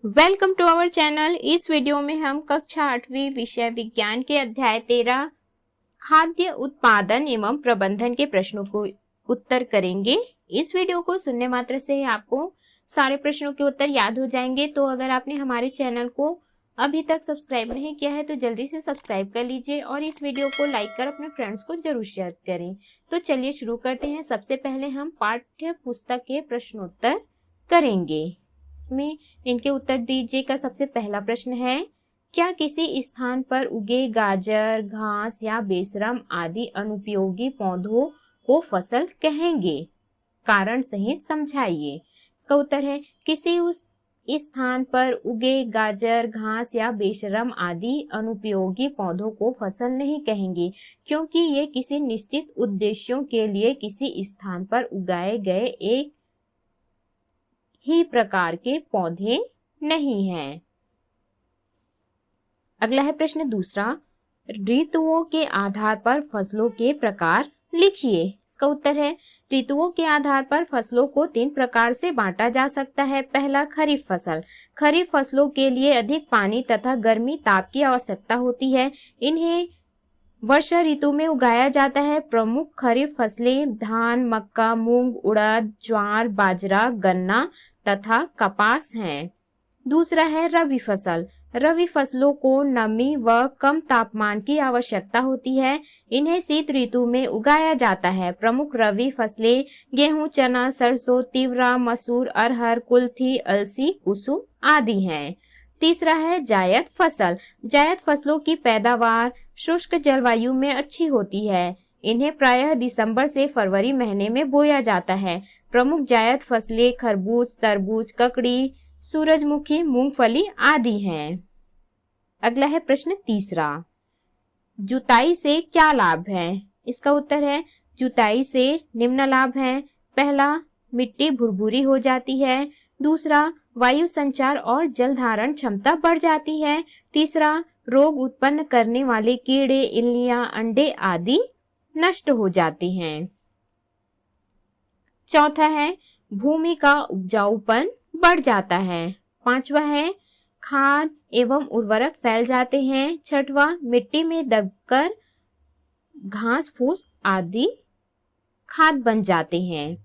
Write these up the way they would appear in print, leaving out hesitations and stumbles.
Welcome to our channel. इस video में हम कक्षा 8वीं विषय विज्ञान के अध्याय 13 खाद्य उत्पादन एवं प्रबंधन के प्रश्नों को उत्तर करेंगे। इस वीडियो को सुनने मात्र से ही आपको सारे प्रश्नों के उत्तर याद हो जाएंगे। तो अगर आपने हमारे चैनल को अभी तक सब्सक्राइब नहीं किया है तो जल्दी से सब्सक्राइब कर लीजिए और इस वीडियो को लाइक कर अपने फ्रेंड्स को जरूर शेयर करें। तो चलिए शुरू करते हैं। सबसे पहले हम पाठ्य पुस्तक के प्रश्नोत्तर करेंगे। इसमें इनके उत्तर दीजिए का सबसे पहला प्रश्न है, क्या किसी स्थान पर उगे गाजर, घास या बेशरम आदि अनुपयोगी पौधों को फसल कहेंगे? कारण सहित समझाइए। इसका उत्तर है, किसी उस स्थान पर उगे गाजर, घास या बेशरम आदि अनुपयोगी पौधों को फसल नहीं कहेंगे, क्योंकि ये किसी निश्चित उद्देश्यों के लिए किसी स्थान पर उगाए गए एक ही प्रकार के पौधे नहीं हैं। अगला है प्रश्न दूसरा, ऋतुओं के आधार पर फसलों के प्रकार लिखिए। इसका उत्तर है, ऋतुओं के आधार पर फसलों को 3 प्रकार से बांटा जा सकता है। पहला, खरीफ फसल। खरीफ फसलों के लिए अधिक पानी तथा गर्मी ताप की आवश्यकता होती है। इन्हें वर्षा ऋतु में उगाया जाता है। प्रमुख खरीफ फसलें धान, मक्का, मूंग, उड़द, ज्वार, बाजरा, गन्ना तथा कपास हैं। दूसरा है रबी फसल। रबी फसलों को नमी व कम तापमान की आवश्यकता होती है। इन्हें शीत ऋतु में उगाया जाता है। प्रमुख रबी फसलें गेहूं, चना, सरसों, तिवरा, मसूर, अरहर, कुल्थी, अलसी, कुसुम आदि हैं। तीसरा है जायद फसल। जायद फसलों की पैदावार शुष्क जलवायु में अच्छी होती है। इन्हें प्रायः दिसंबर से फरवरी महीने में बोया जाता है। प्रमुख जायद फसलें खरबूज, तरबूज, ककड़ी, सूरजमुखी, मूंगफली आदि हैं। अगला है प्रश्न तीसरा, जुताई से क्या लाभ है? इसका उत्तर है, जुताई से निम्न लाभ है। पहला, मिट्टी भुरभुरी हो जाती है। दूसरा, वायु संचार और जल धारण क्षमता बढ़ जाती है। तीसरा, रोग उत्पन्न करने वाले कीड़े, इल्लियां, अंडे आदि नष्ट हो जाते हैं। चौथा है, भूमि का उपजाऊपन बढ़ जाता है। पांचवा है, खाद एवं उर्वरक फैल जाते हैं। छठवां, मिट्टी में दबकर घास फूस आदि खाद बन जाते हैं।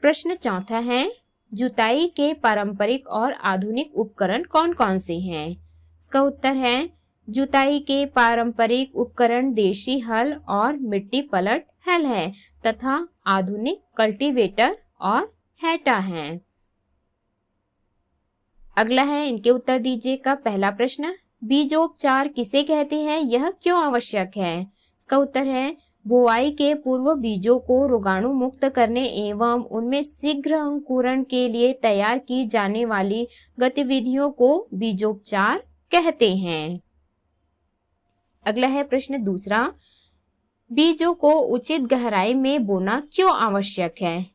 प्रश्न चौथा है, जुताई के पारंपरिक और आधुनिक उपकरण कौन कौन से हैं? इसका उत्तर है, जुताई के पारंपरिक उपकरण देशी हल और मिट्टी पलट हल है तथा आधुनिक कल्टीवेटर और हैटा हैं। अगला है, इनके उत्तर दीजिए का पहला प्रश्न, बीजोपचार किसे कहते हैं, यह क्यों आवश्यक है? इसका उत्तर है, बुआई के पूर्व बीजों को रोगाणु मुक्त करने एवं उनमें शीघ्र अंकुरण के लिए तैयार की जाने वाली गतिविधियों को बीजोपचार कहते हैं। अगला है प्रश्न दूसरा, बीजों को उचित गहराई में बोना क्यों आवश्यक है?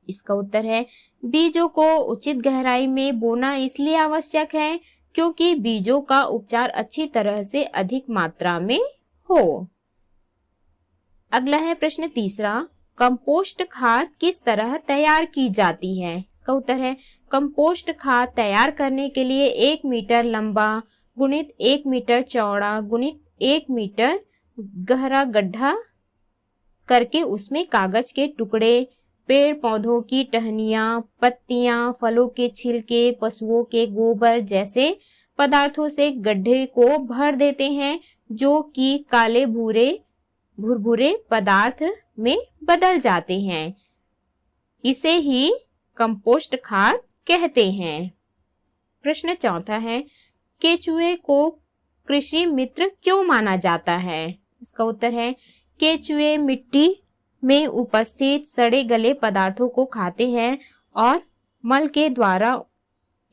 इसका उत्तर है, बीजों को उचित गहराई में बोना इसलिए आवश्यक है क्योंकि बीजों का उपचार अच्छी तरह से अधिक मात्रा में हो। अगला है प्रश्न तीसरा, कंपोस्ट खाद किस तरह तैयार की जाती है? इसका उत्तर है, कंपोस्ट खाद तैयार करने के लिए 1 मीटर लंबा गुणित 1 मीटर चौड़ा गुणित 1 मीटर गहरा गड्ढा करके उसमें कागज के टुकड़े, पेड़ पौधों की टहनियां, पत्तियां, फलों के छिलके, पशुओं के गोबर जैसे पदार्थों से गड्ढे को भर देते हैं, जो कि काले भुरभुरे पदार्थ में बदल जाते हैं। इसे ही कंपोस्ट खाद कहते हैं। प्रश्न चौथा है, केचुए को कृषि मित्र क्यों माना जाता है? इसका उत्तर है, केचुए मिट्टी में उपस्थित सड़े गले पदार्थों को खाते हैं और मल के द्वारा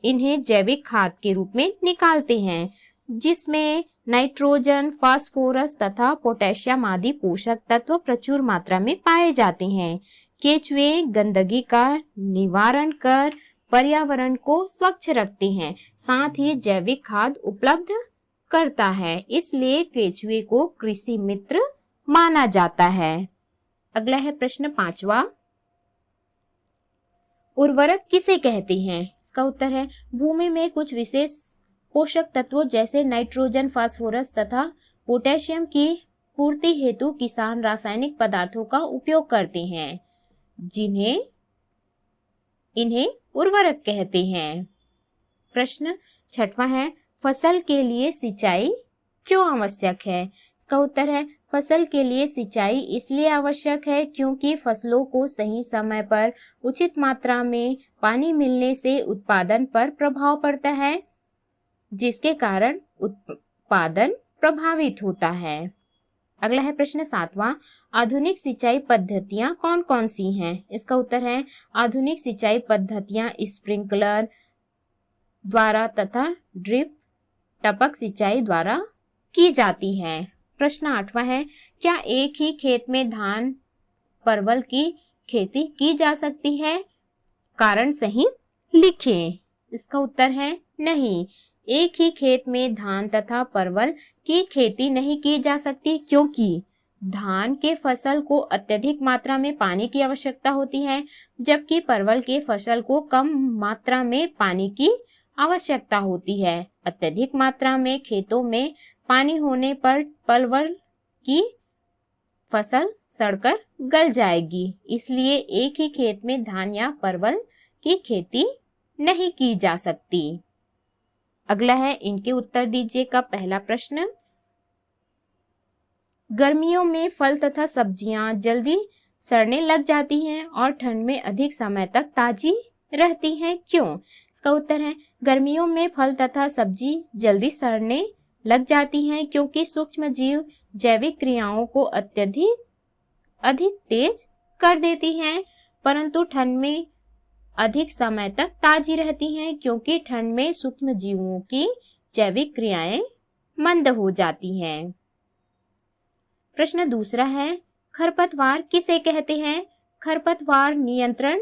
इन्हें जैविक खाद के रूप में निकालते हैं, जिसमें नाइट्रोजन, फास्फोरस तथा पोटेशियम आदि पोषक तत्व प्रचुर मात्रा में पाए जाते हैं। केचुए गंदगी का निवारण कर पर्यावरण को स्वच्छ रखते हैं, साथ ही जैविक खाद उपलब्ध करता है, इसलिए केचुए को कृषि मित्र माना जाता है। अगला है प्रश्न पांचवा, उर्वरक किसे कहते हैं? इसका उत्तर है भूमि में कुछ विशेष पोषक तत्वों जैसे नाइट्रोजन, फास्फोरस तथा पोटेशियम की पूर्ति हेतु किसान रासायनिक पदार्थों का उपयोग करते हैं, इन्हें उर्वरक कहते हैं। प्रश्न 6वां है फसल के लिए सिंचाई क्यों आवश्यक है? इसका उत्तर है फसल के लिए सिंचाई इसलिए आवश्यक है क्योंकि फसलों को सही समय पर उचित मात्रा में पानी मिलने से उत्पादन पर प्रभाव पड़ता है, जिसके कारण उत्पादन प्रभावित होता है। अगला है प्रश्न 7वां आधुनिक सिंचाई पद्धतियां कौन कौन सी हैं? इसका उत्तर है आधुनिक सिंचाई पद्धतियां स्प्रिंकलर द्वारा तथा ड्रिप टपक सिंचाई द्वारा की जाती है। प्रश्न 8वां है क्या एक ही खेत में धान परवल की खेती की जा सकती है? कारण सहित लिखें। इसका उत्तर है नहीं, एक ही खेत में धान तथा परवल की खेती नहीं की जा सकती क्योंकि धान के फसल को अत्यधिक मात्रा में पानी की आवश्यकता होती है, जबकि परवल के फसल को कम मात्रा में पानी की आवश्यकता होती है। अत्यधिक मात्रा में खेतों में पानी होने पर परवल की फसल सड़कर गल जाएगी, इसलिए एक ही खेत में धान या परवल की खेती नहीं की जा सकती। अगला है इनके उत्तर दीजिए का पहला प्रश्न गर्मियों में फल तथा सब्जियां जल्दी सड़ने लग जाती हैं और ठंड में अधिक समय तक ताजी रहती हैं, क्यों? इसका उत्तर है गर्मियों में फल तथा सब्जी जल्दी सड़ने लग जाती हैं क्योंकि सूक्ष्म जीव जैविक क्रियाओं को अधिक तेज कर देती हैं, परंतु ठंड में अधिक समय तक ताजी रहती हैं क्योंकि ठंड में सूक्ष्म जीवों की जैविक क्रियाएं मंद हो जाती हैं। प्रश्न दूसरा है खरपतवार किसे कहते हैं? खरपतवार नियंत्रण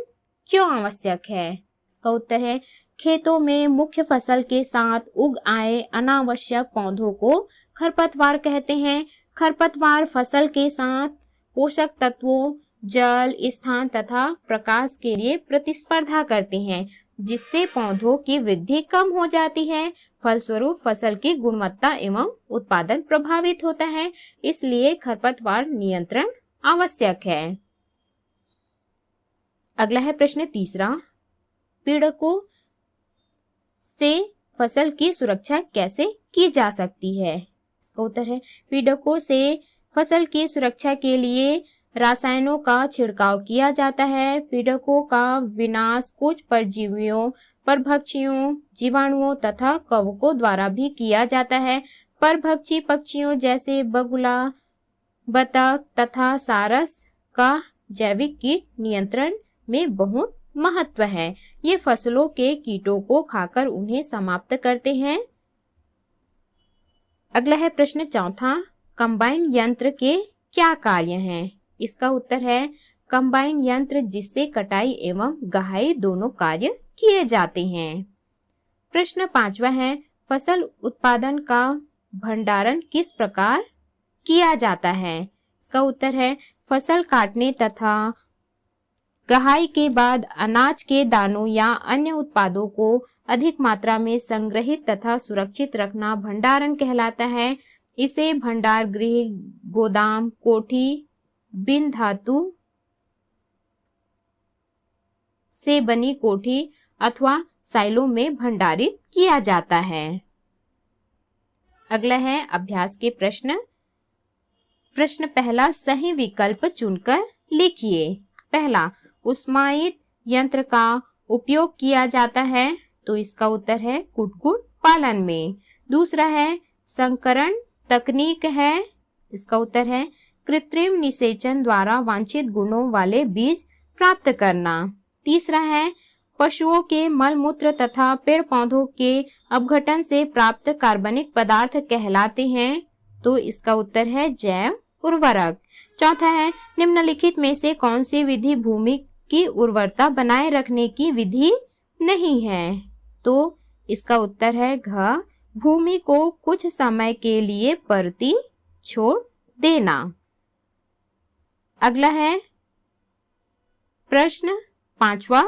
क्यों आवश्यक है? इसका उत्तर है खेतों में मुख्य फसल के साथ उग आए अनावश्यक पौधों को खरपतवार कहते हैं। खरपतवार फसल के साथ पोषक तत्वों, जल, स्थान तथा प्रकाश के लिए प्रतिस्पर्धा करते हैं, जिससे पौधों की वृद्धि कम हो जाती है। फलस्वरूप फसल की गुणवत्ता एवं उत्पादन प्रभावित होता है, इसलिए खरपतवार नियंत्रण आवश्यक है। अगला है प्रश्न तीसरा पीड़कों से फसल की सुरक्षा कैसे की जा सकती है? इसका उत्तर है पीड़कों से फसल की सुरक्षा के लिए रासायनों का छिड़काव किया जाता है। पीड़कों का विनाश कुछ परजीवियों, परभक्षियों, जीवाणुओं तथा कवकों द्वारा भी किया जाता है। परभक्षी पक्षियों जैसे बगुला, बतख तथा सारस का जैविक कीट नियंत्रण में बहुत महत्व है। ये फसलों के कीटों को खाकर उन्हें समाप्त करते हैं। अगला है प्रश्न चौथा कंबाइन यंत्र के क्या कार्य हैं? इसका उत्तर है कंबाइन यंत्र जिससे कटाई एवं गहाई दोनों कार्य किए जाते हैं। प्रश्न पांचवा है फसल उत्पादन का भंडारण किस प्रकार किया जाता है? इसका उत्तर है फसल काटने तथा गहाई के बाद अनाज के दानों या अन्य उत्पादों को अधिक मात्रा में संग्रहित तथा सुरक्षित रखना भंडारण कहलाता है। इसे भंडार गृह, गोदाम, कोठी, बिन धातु से बनी कोठी अथवा साइलो में भंडारित किया जाता है। अगला है अभ्यास के प्रश्न। प्रश्न पहला सही विकल्प चुनकर लिखिए। पहला उष्मायित यंत्र का उपयोग किया जाता है, तो इसका उत्तर है कुक्कुट पालन में। दूसरा है संकरण तकनीक है, इसका उत्तर है कृत्रिम निषेचन द्वारा वांछित गुणों वाले बीज प्राप्त करना। तीसरा है पशुओं के मल मूत्र तथा पेड़ पौधों के अपघटन से प्राप्त कार्बनिक पदार्थ कहलाते हैं, तो इसका उत्तर है जैव उर्वरक। चौथा है निम्नलिखित में से कौन सी विधि भूमि की उर्वरता बनाए रखने की विधि नहीं है, तो इसका उत्तर है घ भूमि को कुछ समय के लिए परती छोड़ देना। अगला है प्रश्न पांचवा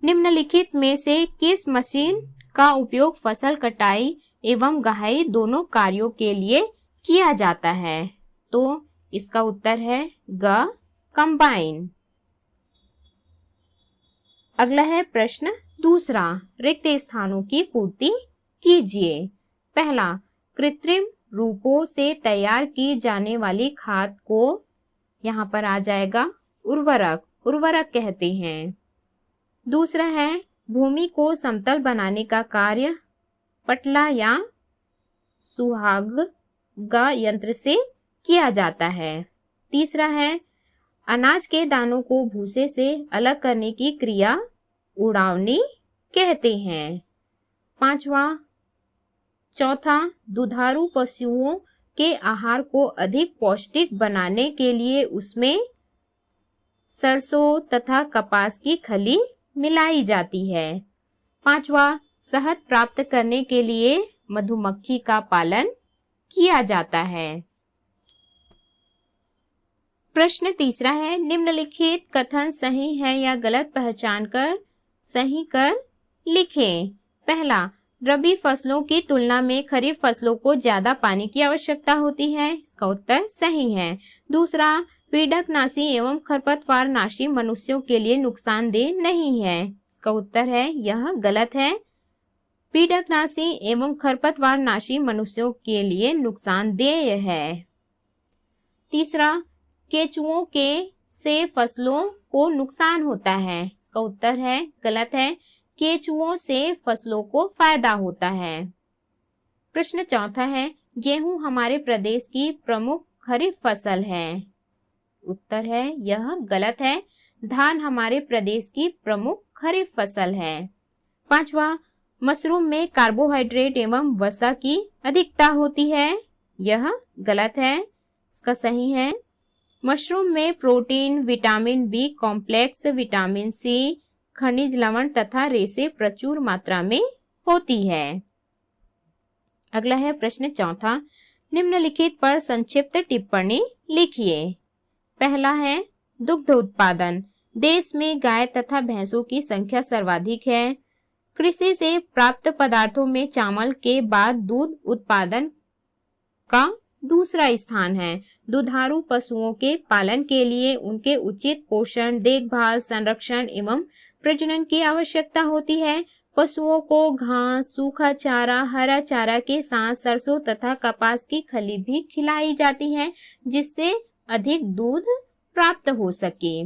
निम्नलिखित में से किस मशीन का उपयोग फसल कटाई एवं गहाई दोनों कार्यों के लिए किया जाता है? तो इसका उत्तर है ग, कंबाइन। अगला है प्रश्न दूसरा, रिक्त स्थानों की पूर्ति कीजिए। पहला, कृत्रिम रूपों से तैयार की जाने वाली खाद को यहाँ पर आ जाएगा उर्वरक, उर्वरक कहते हैं। दूसरा है भूमि को समतल बनाने का कार्य पटला या सुहागा यंत्र से किया जाता है। तीसरा है अनाज के दानों को भूसे से अलग करने की क्रिया उड़ावनी कहते हैं। चौथा, दुधारू पशुओं के आहार को अधिक पौष्टिक बनाने के लिए उसमें सरसों तथा कपास की खली मिलाई जाती है। पांचवा, शहद प्राप्त करने के लिए मधुमक्खी का पालन किया जाता है। प्रश्न तीसरा है, निम्नलिखित कथन सही है या गलत पहचान कर सही कर लिखें। पहला, रबी फसलों की तुलना में खरीफ फसलों को ज्यादा पानी की आवश्यकता होती है। इसका उत्तर सही है। दूसरा, पीड़कनाशी एवं खरपतवारनाशी मनुष्यों के लिए नुकसानदेह नहीं है। इसका उत्तर है यह गलत है। पीड़कनाशी एवं खरपतवारनाशी मनुष्यों के लिए नुकसानदेह है। तीसरा, केंचुओं के से फसलों को नुकसान होता है। इसका उत्तर है गलत है। केंचुओं से फसलों को फायदा होता है। प्रश्न चौथा है, गेहूं हमारे प्रदेश की प्रमुख खरीफ फसल है। उत्तर है यह गलत है। धान हमारे प्रदेश की प्रमुख खरीफ फसल है। पांचवा, मशरूम में कार्बोहाइड्रेट एवं वसा की अधिकता होती है। यह गलत है। इसका सही है, मशरूम में protein, vitamin B complex, vitamin C, खनिज लवण तथा रेशे प्रचुर मात्रा में होती है। अगला है प्रश्न चौथा, निम्नलिखित पर संक्षिप्त टिप्पणी लिखिए। पहला है दुग्ध उत्पादन, देश में गाय तथा भैंसों की संख्या सर्वाधिक है। कृषि से प्राप्त पदार्थों में चावल के बाद दूध उत्पादन का दूसरा स्थान है। दुधारू पशुओं के पालन के लिए उनके उचित पोषण, देखभाल, संरक्षण एवं प्रजनन की आवश्यकता होती है। पशुओं को घास, सूखा चारा, हरा चारा के साथ सरसों तथा कपास की खली भी खिलाई जाती है, जिससे अधिक दूध प्राप्त हो सके।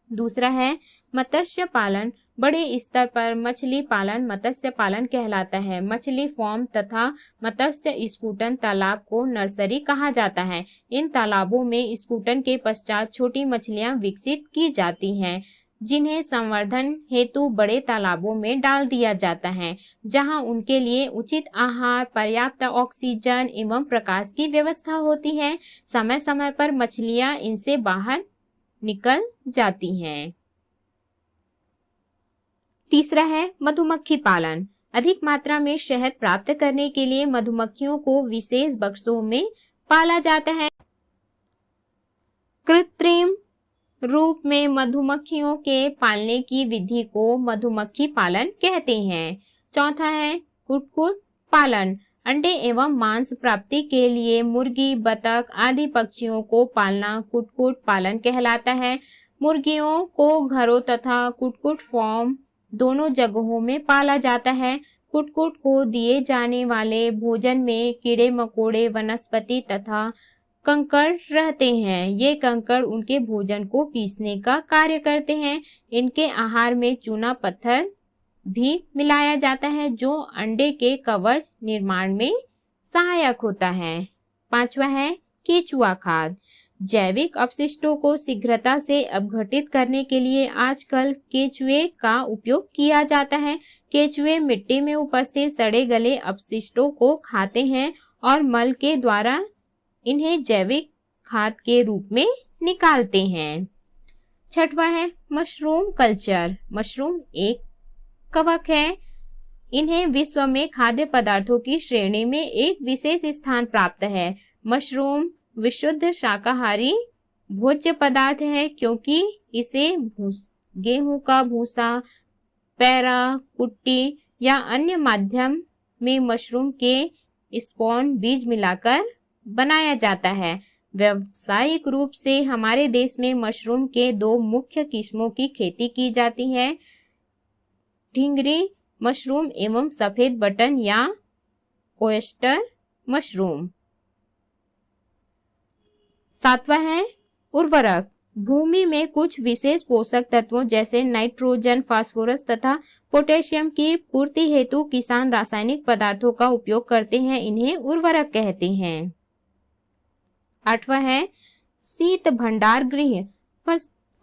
दूसरा है मत्स्य पालन, बड़े स्तर पर मछली पालन मत्स्य पालन कहलाता है। मछली फार्म तथा मत्स्य स्फुटन तालाब को नर्सरी कहा जाता है। इन तालाबों में स्फुटन के पश्चात छोटी मछलियां विकसित की जाती हैं, जिन्हें संवर्धन हेतु बड़े तालाबों में डाल दिया जाता है, जहां उनके लिए उचित आहार, पर्याप्त ऑक्सीजन एवं प्रकाश की व्यवस्था होती है। समय समय पर मछलियां इनसे बाहर निकल जाती हैं। तीसरा है मधुमक्खी पालन, अधिक मात्रा में शहद प्राप्त करने के लिए मधुमक्खियों को विशेष बक्सों में पाला जाता है। कृत्रिम रूप में मधुमक्खियों के पालने की विधि को मधुमक्खी पालन कहते हैं। चौथा है कुक्कुट पालन, अंडे एवं मांस प्राप्ति के लिए मुर्गी, बतख आदि पक्षियों को पालना कुक्कुट पालन कहलाता है। मुर्गियों को घरों तथा कुक्कुट फार्म दोनों जगहों में पाला जाता है। कुक्कुट को दिए जाने वाले भोजन में कीड़े मकोड़े, वनस्पति तथा कंकड़ रहते हैं। ये कंकड़ उनके भोजन को पीसने का कार्य करते हैं। इनके आहार में चूना पत्थर भी मिलाया जाता है, जो अंडे के कवच निर्माण में सहायक होता है। पांचवा है केंचुआ खाद, जैविक अपशिष्टों को शीघ्रता से अपघटित करने के लिए आजकल केंचुए का उपयोग किया जाता है। केंचुए मिट्टी में उपस्थित सड़े गले अपशिष्टों को खाते हैं और मल के द्वारा इन्हें जैविक खाद के रूप में निकालते हैं। छठवां है मशरूम कल्चर, मशरूम एक कवक है। इन्हें विश्व में खाद्य पदार्थों की श्रेणी में एक विशेष स्थान प्राप्त है। मशरूम विशुद्ध शाकाहारी भोज्य पदार्थ है, क्योंकि इसे गेहूं का भूसा, पैरा, कुट्टी या अन्य माध्यम में मशरूम के स्पॉन बीज मिलाकर बनाया जाता है। व्यावसायिक रूप से हमारे देश में मशरूम के 2 मुख्य किस्मों की खेती की जाती है, ढींगरी मशरूम एवं सफेद बटन या ओयस्टर मशरूम। 7वां है उर्वरक। भूमि में कुछ विशेष पोषक तत्वों जैसे नाइट्रोजन, फास्फोरस तथा पोटेशियम की पूर्ति हेतु किसान रासायनिक पदार्थों का उपयोग करते हैं, इन्हें उर्वरक कहते हैं। 8वां है शीत भंडार गृह।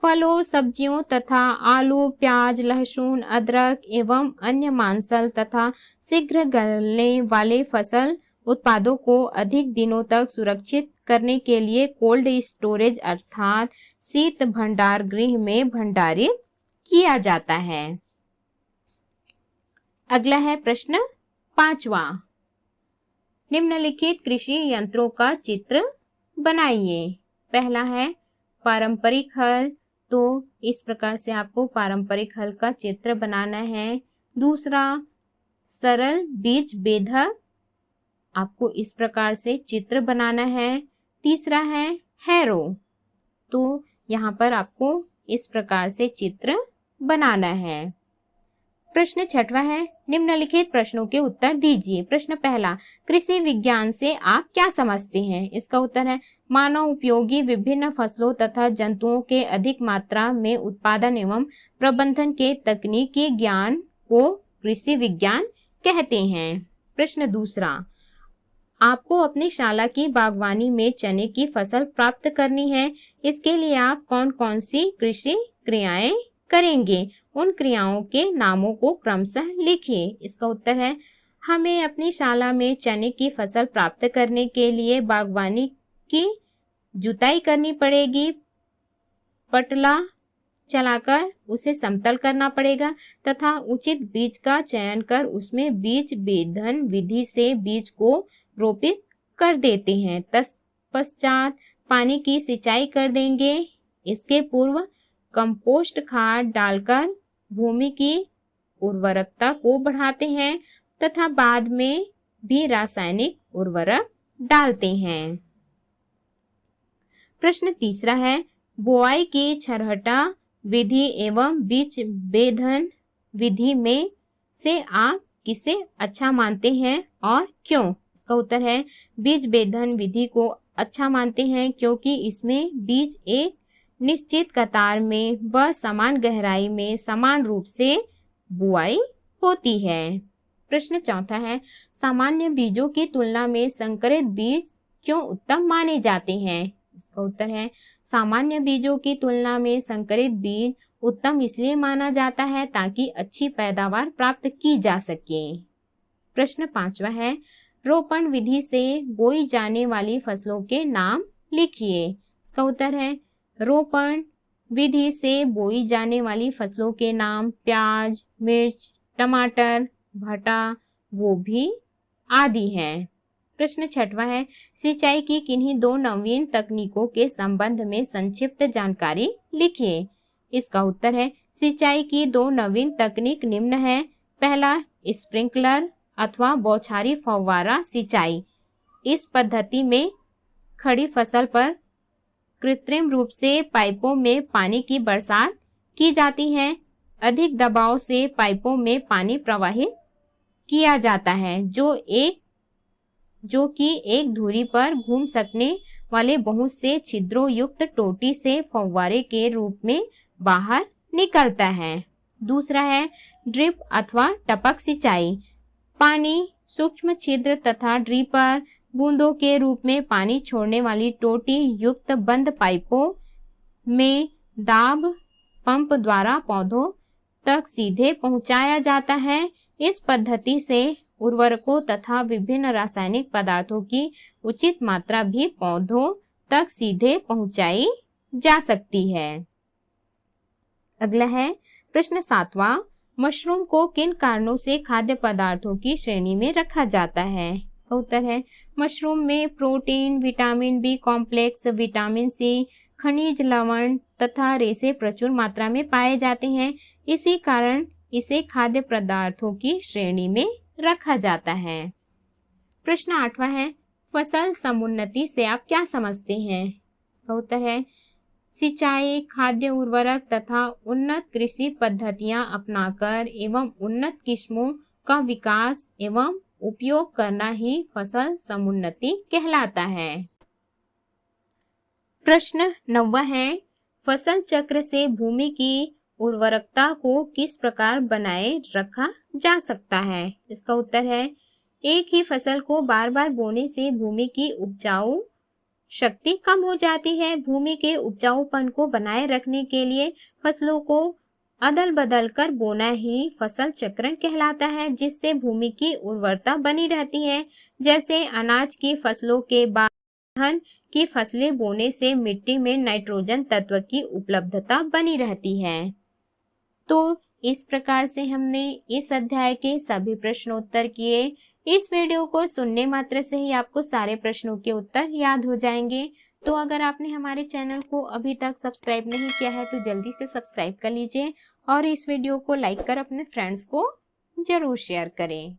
फलों, सब्जियों तथा आलू, प्याज, लहसुन, अदरक एवं अन्य मांसल तथा शीघ्र गलने वाले फसल उत्पादों को अधिक दिनों तक सुरक्षित करने के लिए कोल्ड स्टोरेज अर्थात शीत भंडार गृह में भंडारित किया जाता है। अगला है प्रश्न 5वां। निम्नलिखित कृषि यंत्रों का चित्र बनाइए। पहला है पारंपरिक हल, तो इस प्रकार से आपको पारंपरिक हल का चित्र बनाना है। दूसरा सरल बीज बेधक, आपको इस प्रकार से चित्र बनाना है। तीसरा है हैरो, तो यहाँ पर आपको इस प्रकार से चित्र बनाना है। प्रश्न 6वां है निम्नलिखित प्रश्नों के उत्तर दीजिए। प्रश्न पहला, कृषि विज्ञान से आप क्या समझते हैं? इसका उत्तर है मानव उपयोगी विभिन्न फसलों तथा जंतुओं के अधिक मात्रा में उत्पादन एवं प्रबंधन के तकनीकी ज्ञान को कृषि विज्ञान कहते हैं। प्रश्न दूसरा, आपको अपनी शाला की बागवानी में चने की फसल प्राप्त करनी है, इसके लिए आप कौन कौन सी कृषि क्रियाएं करेंगे? उन क्रियाओं के नामों को क्रमशः लिखिए। इसका उत्तर है हमें अपनी शाला में चने की फसल प्राप्त करने के लिए बागवानी की जुताई करनी पड़ेगी, पटला चलाकर उसे समतल करना पड़ेगा तथा उचित बीज का चयन कर उसमें बीज बेधन विधि से बीज को रोपित कर देते हैं। तत्पश्चात पानी की सिंचाई कर देंगे। इसके पूर्व कंपोस्ट खाद डालकर भूमि की उर्वरकता को बढ़ाते हैं तथा बाद में भी रासायनिक उर्वरक डालते हैं। प्रश्न तीसरा है बुआई की छरहटा विधि एवं बीज बेधन विधि में से आप किसे अच्छा मानते हैं और क्यों? इसका उत्तर है बीज बेधन विधि को अच्छा मानते हैं क्योंकि इसमें बीज एक निश्चित कतार में व समान गहराई में समान रूप से बुआई होती है। प्रश्न चौथा है सामान्य बीजों की तुलना में संकरित बीज क्यों उत्तम माने जाते हैं? इसका उत्तर है सामान्य बीजों की तुलना में संकरित बीज उत्तम इसलिए माना जाता है ताकि अच्छी पैदावार प्राप्त की जा सके। प्रश्न पांचवा है रोपण विधि से बोई जाने वाली फसलों के नाम लिखिए। इसका उत्तर है रोपण विधि से बोई जाने वाली फसलों के नाम प्याज, मिर्च, टमाटर, भटा, गोभी आदि हैं। प्रश्न छठवां है सिंचाई की किन्हीं 2 नवीन तकनीकों के संबंध में संक्षिप्त जानकारी लिखिए। इसका उत्तर है सिंचाई की 2 नवीन तकनीक निम्न है। पहला स्प्रिंकलर अथवा बौछारी फव्वारा सिंचाई। इस पद्धति में खड़ी फसल पर कृत्रिम रूप से पाइपों में पानी की बरसात की जाती है। अधिक दबाव से पाइपों में पानी प्रवाहित किया जाता है जो कि एक धुरी पर घूम सकने वाले बहुत से छिद्रों युक्त टोटी से फव्वारे के रूप में बाहर निकलता है। दूसरा है ड्रिप अथवा टपक सिंचाई। पानी सूक्ष्म छिद्र तथा ड्रिपर बूंदों के रूप में पानी छोड़ने वाली टोटी युक्त बंद पाइपों में दाब पंप द्वारा पौधों तक सीधे पहुंचाया जाता है। इस पद्धति से उर्वरकों तथा विभिन्न रासायनिक पदार्थों की उचित मात्रा भी पौधों तक सीधे पहुंचाई जा सकती है। अगला है प्रश्न 7वां मशरूम को किन कारणों से खाद्य पदार्थों की श्रेणी में रखा जाता है? इसका उत्तर है मशरूम में protein, vitamin B complex, vitamin C, खनिज लवण तथा रेशे प्रचुर मात्रा में पाए जाते हैं। इसी कारण इसे खाद्य पदार्थों की श्रेणी में रखा जाता है। प्रश्न 8वां है, फसल समुन्नति से आप क्या समझते हैं? इसका उत्तर है सिंचाई, खाद्य उर्वरक तथा उन्नत कृषि पद्धतियां अपनाकर एवं उन्नत किस्मों का विकास एवं उपयोग करना ही फसल समुन्नति कहलाता है। प्रश्न 9वां है, फसल चक्र से भूमि की उर्वरकता को किस प्रकार बनाए रखा जा सकता है? इसका उत्तर है एक ही फसल को बार बार बोने से भूमि की उपजाऊ शक्ति कम हो जाती है। भूमि के उपजाऊपन को बनाए रखने के लिए फसलों को अदल बदल कर बोना ही फसल चक्रण कहलाता है, जिससे भूमि की उर्वरता बनी रहती है। जैसे अनाज की फसलों के बाद धान की फसलें बोने से मिट्टी में नाइट्रोजन तत्व की उपलब्धता बनी रहती है। तो इस प्रकार से हमने इस अध्याय के सभी प्रश्नोत्तर किए। इस वीडियो को सुनने मात्र से ही आपको सारे प्रश्नों के उत्तर याद हो जाएंगे। तो अगर आपने हमारे चैनल को अभी तक सब्सक्राइब नहीं किया है तो जल्दी से सब्सक्राइब कर लीजिए और इस वीडियो को लाइक कर अपने फ्रेंड्स को जरूर शेयर करें।